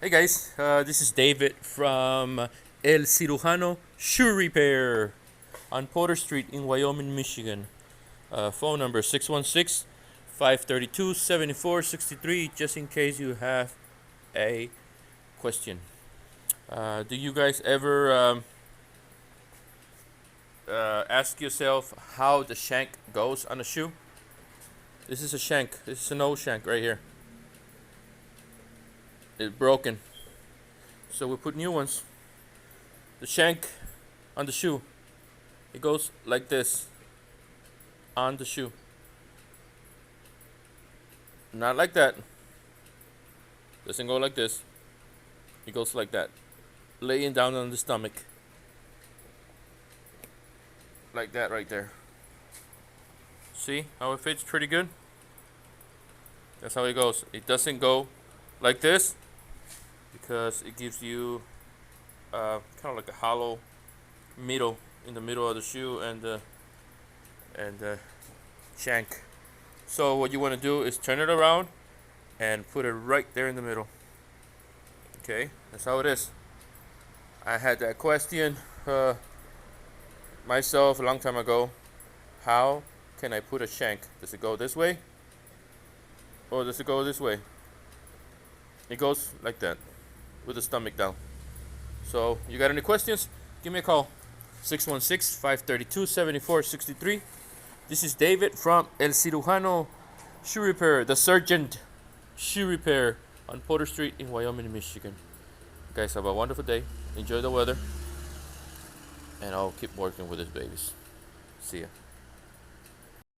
Hey guys, this is David from El Cirujano Shoe Repair on Porter Street in Wyoming, Michigan. Phone number 616 532 7463, just in case you have a question. Do you guys ever ask yourself how the shank goes on a shoe? This is a shank. This is an old shank right here. It's broken. So we put new ones. The shank on the shoe, it goes like this on the shoe. Not like that. Doesn't go like this. It goes like that. Laying down on the stomach. Like that right there. See how it fits pretty good? That's how it goes. It doesn't go like this because it gives you kind of like a hollow middle in the middle of the shoe and shank. So what you want to do is turn it around and put it right there in the middle. Okay, that's how it is. I had that question myself a long time ago. How can I put a shank? Does it go this way or does it go this way? It goes like that with the stomach down. So you got any questions? Give me a call. 616 532 7463. This is David from El Cirujano Shoe Repair, the Surgeon Shoe Repair on Porter Street in Wyoming, Michigan. You guys have a wonderful day. Enjoy the weather. And I'll keep working with these babies. See ya.